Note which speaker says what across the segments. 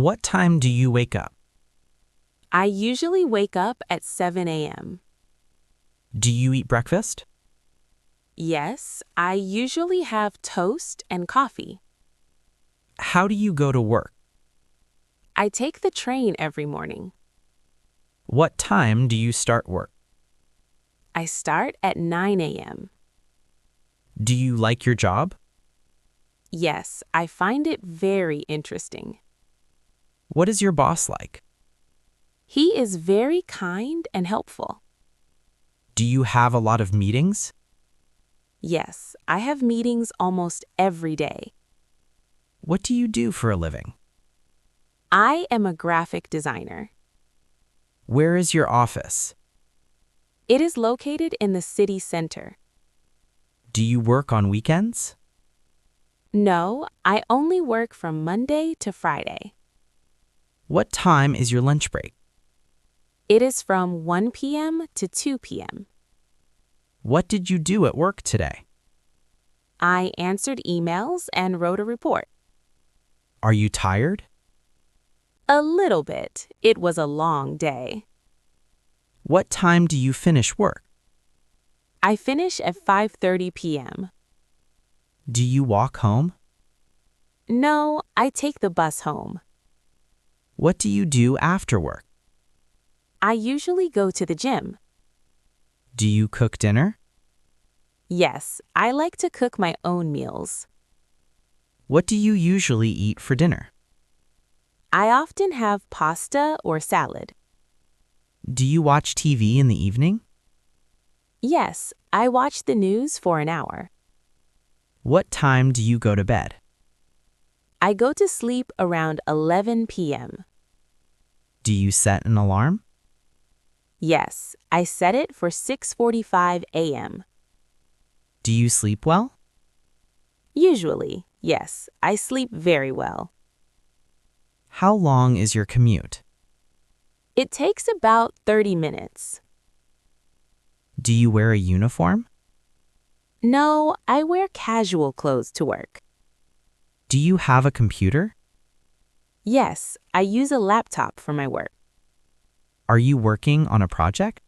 Speaker 1: What time do you wake up?
Speaker 2: I usually wake up at 7 a.m.
Speaker 1: Do you eat breakfast?
Speaker 2: Yes, I usually have toast and coffee.
Speaker 1: How do you go to work?
Speaker 2: I take the train every morning.
Speaker 1: What time do you start work?
Speaker 2: I start at 9 a.m.
Speaker 1: Do you like your job?
Speaker 2: Yes, I find it very interesting.
Speaker 1: What is your boss like?
Speaker 2: He is very kind and helpful.
Speaker 1: Do you have a lot of meetings?
Speaker 2: Yes, I have meetings almost every day.
Speaker 1: What do you do for a living?
Speaker 2: I am a graphic designer.
Speaker 1: Where is your office?
Speaker 2: It is located in the city center.
Speaker 1: Do you work on weekends?
Speaker 2: No, I only work from Monday to Friday.
Speaker 1: What time is your lunch break?
Speaker 2: It is from 1 p.m. to 2 p.m.
Speaker 1: What did you do at work today?
Speaker 2: I answered emails and wrote a report.
Speaker 1: Are you tired?
Speaker 2: A little bit. It was a long day.
Speaker 1: What time do you finish work?
Speaker 2: I finish at 5:30 p.m.
Speaker 1: Do you walk home?
Speaker 2: No, I take the bus home.
Speaker 1: What do you do after work?
Speaker 2: I usually go to the gym.
Speaker 1: Do you cook dinner?
Speaker 2: Yes, I like to cook my own meals.
Speaker 1: What do you usually eat for dinner?
Speaker 2: I often have pasta or salad.
Speaker 1: Do you watch TV in the evening?
Speaker 2: Yes, I watch the news for an hour.
Speaker 1: What time do you go to bed?
Speaker 2: I go to sleep around 11 p.m.
Speaker 1: Do you set an alarm?
Speaker 2: Yes, I set it for 6:45 a.m.
Speaker 1: Do you sleep well?
Speaker 2: Usually, yes, I sleep very well.
Speaker 1: How long is your commute?
Speaker 2: It takes about 30 minutes.
Speaker 1: Do you wear a uniform?
Speaker 2: No, I wear casual clothes to work.
Speaker 1: Do you have a computer?
Speaker 2: Yes, I use a laptop for my work.
Speaker 1: Are you working on a project?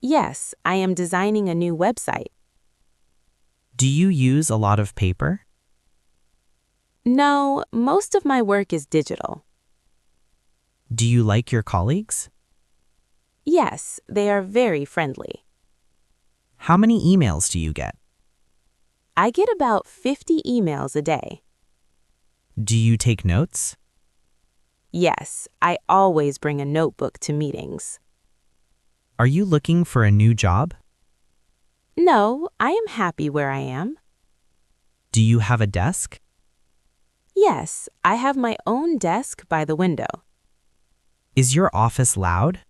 Speaker 2: Yes, I am designing a new website.
Speaker 1: Do you use a lot of paper?
Speaker 2: No, most of my work is digital.
Speaker 1: Do you like your colleagues?
Speaker 2: Yes, they are very friendly.
Speaker 1: How many emails do you get?
Speaker 2: I get about 50 emails a day.
Speaker 1: Do you take notes?
Speaker 2: Yes, I always bring a notebook to meetings.
Speaker 1: Are you looking for a new job?
Speaker 2: No, I am happy where I am.
Speaker 1: Do you have a desk?
Speaker 2: Yes, I have my own desk by the window.
Speaker 1: Is your office loud?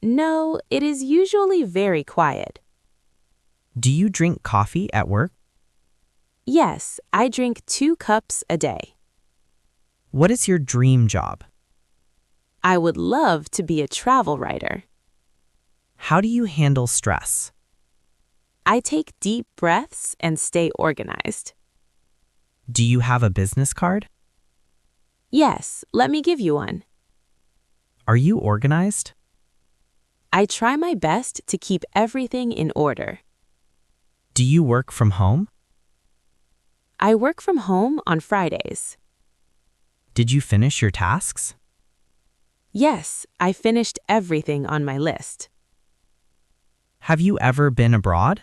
Speaker 2: No, it is usually very quiet.
Speaker 1: Do you drink coffee at work?
Speaker 2: Yes, I drink 2 cups a day.
Speaker 1: What is your dream job?
Speaker 2: I would love to be a travel writer.
Speaker 1: How do you handle stress?
Speaker 2: I take deep breaths and stay organized.
Speaker 1: Do you have a business card?
Speaker 2: Yes, let me give you one.
Speaker 1: Are you organized?
Speaker 2: I try my best to keep everything in order.
Speaker 1: Do you work from home?
Speaker 2: I work from home on Fridays.
Speaker 1: Did you finish your tasks?
Speaker 2: Yes, I finished everything on my list.
Speaker 1: Have you ever been abroad?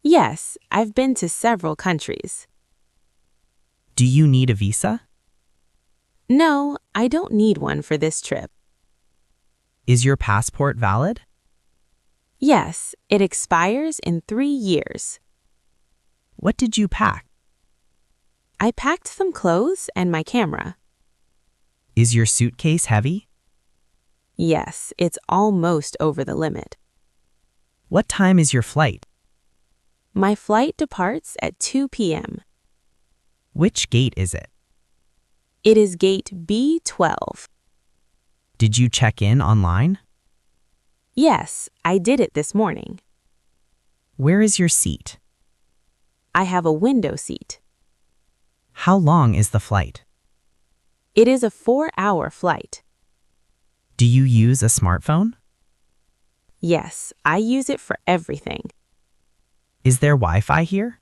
Speaker 2: Yes, I've been to several countries.
Speaker 1: Do you need a visa?
Speaker 2: No, I don't need one for this trip.
Speaker 1: Is your passport valid?
Speaker 2: Yes, it expires in 3 years.
Speaker 1: What did you pack?
Speaker 2: I packed some clothes and my camera.
Speaker 1: Is your suitcase heavy?
Speaker 2: Yes, it's almost over the limit.
Speaker 1: What time is your flight?
Speaker 2: My flight departs at 2 p.m.
Speaker 1: Which gate is it?
Speaker 2: It is gate B12.
Speaker 1: Did you check in online?
Speaker 2: Yes, I did it this morning.
Speaker 1: Where is your seat?
Speaker 2: I have a window seat.
Speaker 1: How long is the flight?
Speaker 2: It is a 4-hour flight.
Speaker 1: Do you use a smartphone?
Speaker 2: Yes, I use it for everything.
Speaker 1: Is there Wi-Fi here?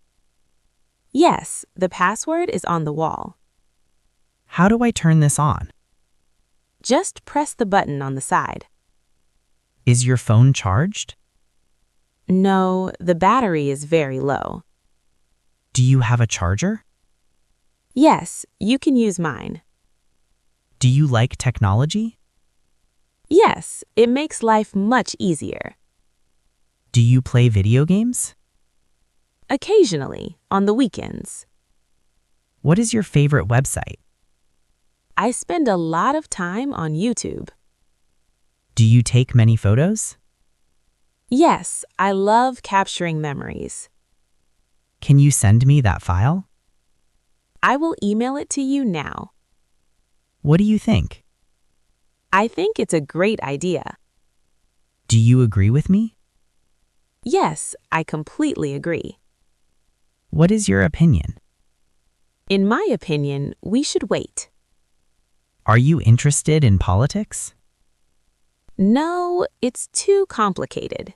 Speaker 2: Yes, the password is on the wall.
Speaker 1: How do I turn this on?
Speaker 2: Just press the button on the side.
Speaker 1: Is your phone charged?
Speaker 2: No, the battery is very low.
Speaker 1: Do you have a charger?
Speaker 2: Yes, you can use mine.
Speaker 1: Do you like technology?
Speaker 2: Yes, it makes life much easier.
Speaker 1: Do you play video games?
Speaker 2: Occasionally, on the weekends.
Speaker 1: What is your favorite website?
Speaker 2: I spend a lot of time on YouTube.
Speaker 1: Do you take many photos?
Speaker 2: Yes, I love capturing memories.
Speaker 1: Can you send me that file?
Speaker 2: I will email it to you now.
Speaker 1: What do you think?
Speaker 2: I think it's a great idea.
Speaker 1: Do you agree with me?
Speaker 2: Yes, I completely agree.
Speaker 1: What is your opinion?
Speaker 2: In my opinion, we should wait.
Speaker 1: Are you interested in politics?
Speaker 2: No, it's too complicated.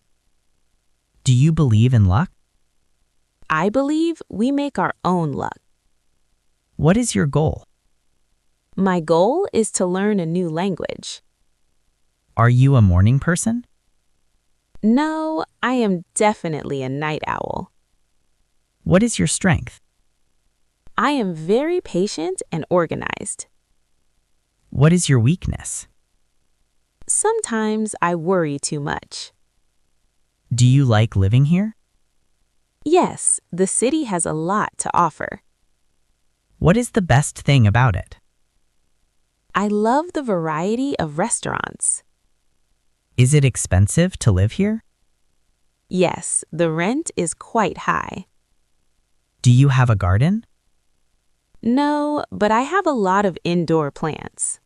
Speaker 1: Do you believe in luck?
Speaker 2: I believe we make our own luck.
Speaker 1: What is your goal?
Speaker 2: My goal is to learn a new language.
Speaker 1: Are you a morning person?
Speaker 2: No, I am definitely a night owl.
Speaker 1: What is your strength?
Speaker 2: I am very patient and organized.
Speaker 1: What is your weakness?
Speaker 2: Sometimes I worry too much.
Speaker 1: Do you like living here?
Speaker 2: Yes, the city has a lot to offer.
Speaker 1: What is the best thing about it?
Speaker 2: I love the variety of restaurants.
Speaker 1: Is it expensive to live here?
Speaker 2: Yes, the rent is quite high.
Speaker 1: Do you have a garden?
Speaker 2: No, but I have a lot of indoor plants.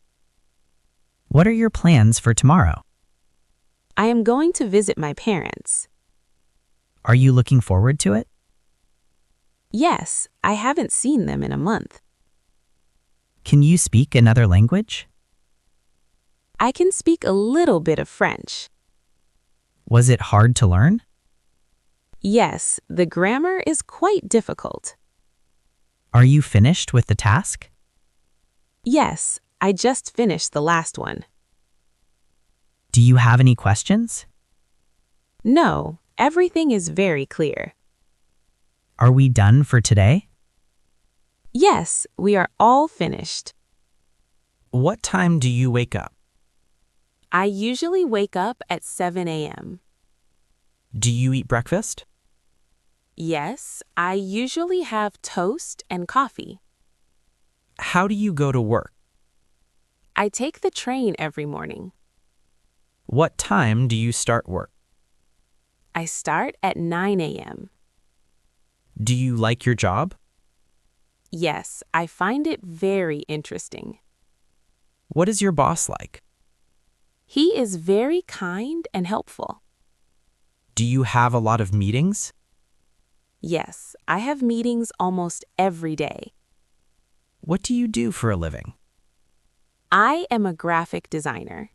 Speaker 1: What are your plans for tomorrow?
Speaker 2: I am going to visit my parents.
Speaker 1: Are you looking forward to it?
Speaker 2: Yes, I haven't seen them in a month.
Speaker 1: Can you speak another language?
Speaker 2: I can speak a little bit of French.
Speaker 1: Was it hard to learn?
Speaker 2: Yes, the grammar is quite difficult.
Speaker 1: Are you finished with the task?
Speaker 2: Yes, I just finished the last one.
Speaker 1: Do you have any questions?
Speaker 2: No, everything is very clear.
Speaker 1: Are we done for today?
Speaker 2: Yes, we are all finished.
Speaker 1: What time do you wake up?
Speaker 2: I usually wake up at 7 a.m.
Speaker 1: Do you eat breakfast?
Speaker 2: Yes, I usually have toast and coffee.
Speaker 1: How do you go to work?
Speaker 2: I take the train every morning.
Speaker 1: What time do you start work?
Speaker 2: I start at 9 a.m.
Speaker 1: Do you like your job?
Speaker 2: Yes, I find it very interesting.
Speaker 1: What is your boss like?
Speaker 2: He is very kind and helpful.
Speaker 1: Do you have a lot of meetings?
Speaker 2: Yes, I have meetings almost every day.
Speaker 1: What do you do for a living?
Speaker 2: I am a graphic designer.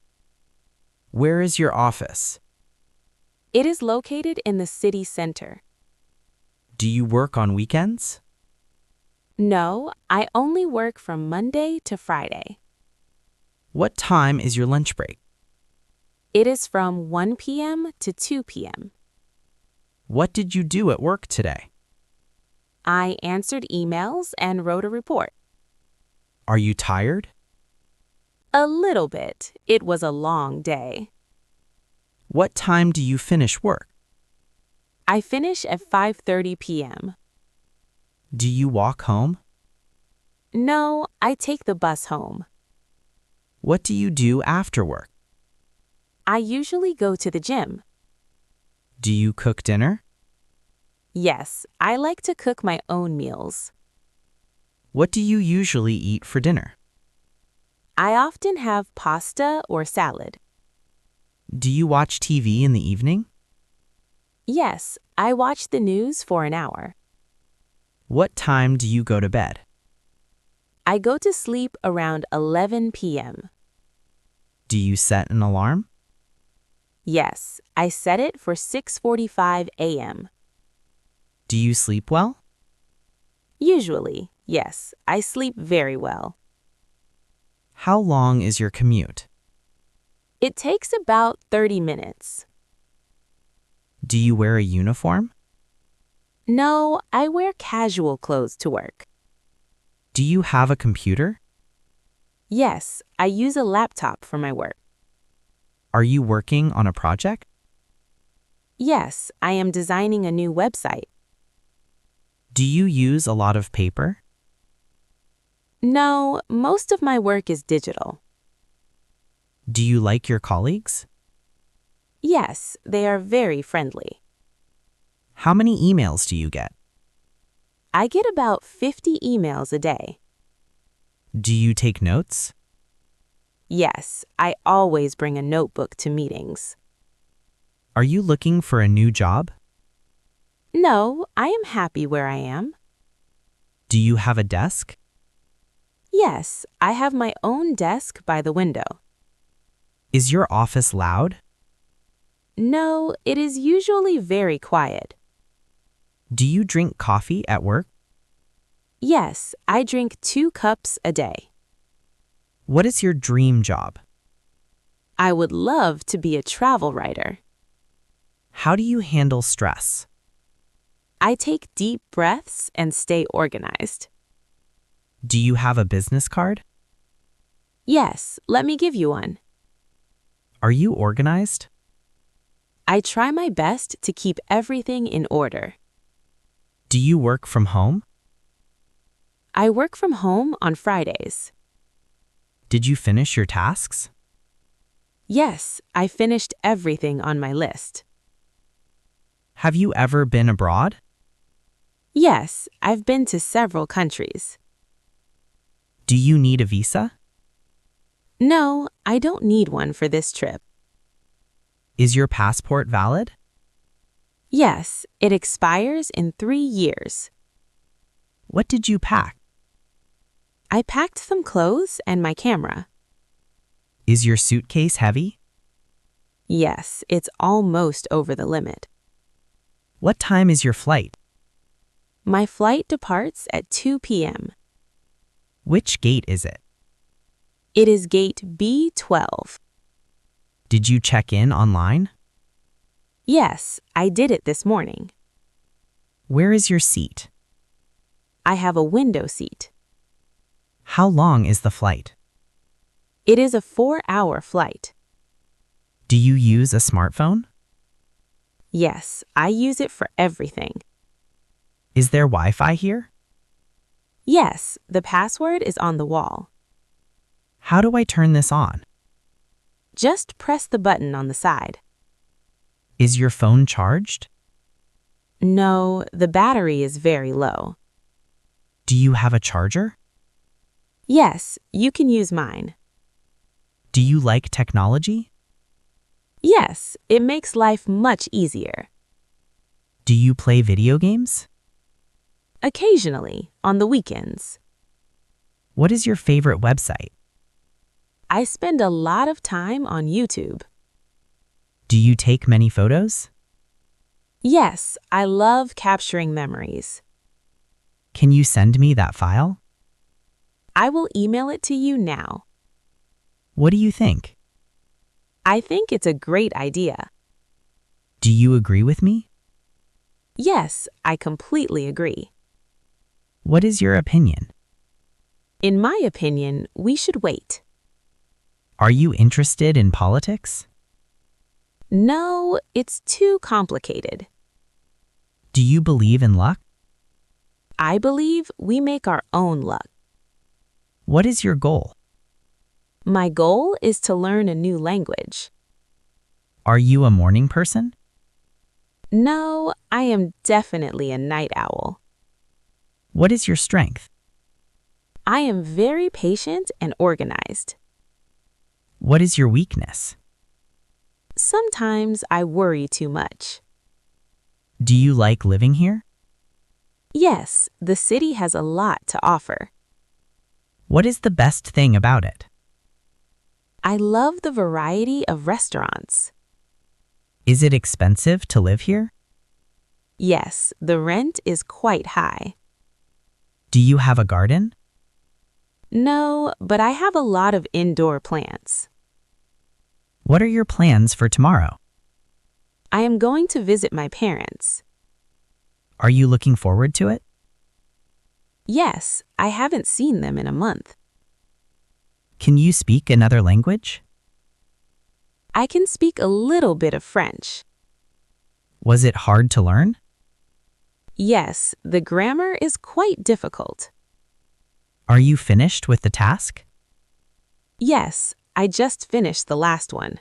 Speaker 1: Where is your office?
Speaker 2: It is located in the city center.
Speaker 1: Do you work on weekends?
Speaker 2: No, I only work from Monday to Friday.
Speaker 1: What time is your lunch break?
Speaker 2: It is from 1 p.m. to 2 p.m.
Speaker 1: What did you do at work today?
Speaker 2: I answered emails and wrote a report.
Speaker 1: Are you tired?
Speaker 2: A little bit. It was a long day.
Speaker 1: What time do you finish work?
Speaker 2: I finish at 5:30 p.m.
Speaker 1: Do you walk home?
Speaker 2: No, I take the bus home.
Speaker 1: What do you do after work?
Speaker 2: I usually go to the gym.
Speaker 1: Do you cook dinner?
Speaker 2: Yes, I like to cook my own meals.
Speaker 1: What do you usually eat for dinner?
Speaker 2: I often have pasta or salad.
Speaker 1: Do you watch TV in the evening?
Speaker 2: Yes, I watch the news for an hour.
Speaker 1: What time do you go to bed?
Speaker 2: I go to sleep around 11 p.m.
Speaker 1: Do you set an alarm?
Speaker 2: Yes, I set it for 6:45 a.m.
Speaker 1: Do you sleep well?
Speaker 2: Usually, yes, I sleep very well.
Speaker 1: How long is your commute?
Speaker 2: It takes about 30 minutes.
Speaker 1: Do you wear a uniform?
Speaker 2: No, I wear casual clothes to work.
Speaker 1: Do you have a computer?
Speaker 2: Yes, I use a laptop for my work.
Speaker 1: Are you working on a project?
Speaker 2: Yes, I am designing a new website.
Speaker 1: Do you use a lot of paper?
Speaker 2: No, most of my work is digital.
Speaker 1: Do you like your colleagues?
Speaker 2: Yes, they are very friendly.
Speaker 1: How many emails do you get?
Speaker 2: I get about 50 emails a day.
Speaker 1: Do you take notes?
Speaker 2: Yes, I always bring a notebook to meetings.
Speaker 1: Are you looking for a new job?
Speaker 2: No, I am happy where I am.
Speaker 1: Do you have a desk?
Speaker 2: Yes, I have my own desk by the window.
Speaker 1: Is your office loud?
Speaker 2: No, it is usually very quiet.
Speaker 1: Do you drink coffee at work?
Speaker 2: Yes, I drink 2 cups a day.
Speaker 1: What is your dream job?
Speaker 2: I would love to be a travel writer.
Speaker 1: How do you handle stress?
Speaker 2: I take deep breaths and stay organized.
Speaker 1: Do you have a business card?
Speaker 2: Yes, let me give you one.
Speaker 1: Are you organized?
Speaker 2: I try my best to keep everything in order.
Speaker 1: Do you work from home?
Speaker 2: I work from home on Fridays.
Speaker 1: Did you finish your tasks?
Speaker 2: Yes, I finished everything on my list.
Speaker 1: Have you ever been abroad?
Speaker 2: Yes, I've been to several countries.
Speaker 1: Do you need a visa?
Speaker 2: No, I don't need one for this trip.
Speaker 1: Is your passport valid?
Speaker 2: Yes, it expires in 3 years.
Speaker 1: What did you pack?
Speaker 2: I packed some clothes and my camera.
Speaker 1: Is your suitcase heavy?
Speaker 2: Yes, it's almost over the limit.
Speaker 1: What time is your flight?
Speaker 2: My flight departs at 2 p.m.
Speaker 1: Which gate is it?
Speaker 2: It is gate B12.
Speaker 1: Did you check in online?
Speaker 2: Yes, I did it this morning.
Speaker 1: Where is your seat?
Speaker 2: I have a window seat.
Speaker 1: How long is the flight?
Speaker 2: It is a 4-hour flight.
Speaker 1: Do you use a smartphone?
Speaker 2: Yes, I use it for everything.
Speaker 1: Is there Wi-Fi here?
Speaker 2: Yes, the password is on the wall.
Speaker 1: How do I turn this on?
Speaker 2: Just press the button on the side.
Speaker 1: Is your phone charged?
Speaker 2: No, the battery is very low.
Speaker 1: Do you have a charger?
Speaker 2: Yes, you can use mine.
Speaker 1: Do you like technology?
Speaker 2: Yes, it makes life much easier.
Speaker 1: Do you play video games?
Speaker 2: Occasionally, on the weekends.
Speaker 1: What is your favorite website?
Speaker 2: I spend a lot of time on YouTube.
Speaker 1: Do you take many photos?
Speaker 2: Yes, I love capturing memories.
Speaker 1: Can you send me that file?
Speaker 2: I will email it to you now.
Speaker 1: What do you think?
Speaker 2: I think it's a great idea.
Speaker 1: Do you agree with me?
Speaker 2: Yes, I completely agree.
Speaker 1: What is your opinion?
Speaker 2: In my opinion, we should wait.
Speaker 1: Are you interested in politics?
Speaker 2: No, it's too complicated.
Speaker 1: Do you believe in luck?
Speaker 2: I believe we make our own luck.
Speaker 1: What is your goal?
Speaker 2: My goal is to learn a new language.
Speaker 1: Are you a morning person?
Speaker 2: No, I am definitely a night owl.
Speaker 1: What is your strength?
Speaker 2: I am very patient and organized.
Speaker 1: What is your weakness?
Speaker 2: Sometimes I worry too much.
Speaker 1: Do you like living here?
Speaker 2: Yes, the city has a lot to offer.
Speaker 1: What is the best thing about it?
Speaker 2: I love the variety of restaurants.
Speaker 1: Is it expensive to live here?
Speaker 2: Yes, the rent is quite high.
Speaker 1: Do you have a garden?
Speaker 2: No, but I have a lot of indoor plants.
Speaker 1: What are your plans for tomorrow?
Speaker 2: I am going to visit my parents.
Speaker 1: Are you looking forward to it?
Speaker 2: Yes, I haven't seen them in a month.
Speaker 1: Can you speak another language?
Speaker 2: I can speak a little bit of French.
Speaker 1: Was it hard to learn?
Speaker 2: Yes, the grammar is quite difficult.
Speaker 1: Are you finished with the task?
Speaker 2: Yes, I just finished the last one.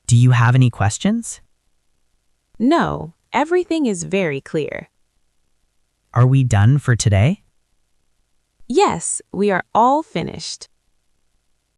Speaker 1: Do you have any questions?
Speaker 2: No, everything is very clear.
Speaker 1: Are we done for today?
Speaker 2: Yes, we are all finished.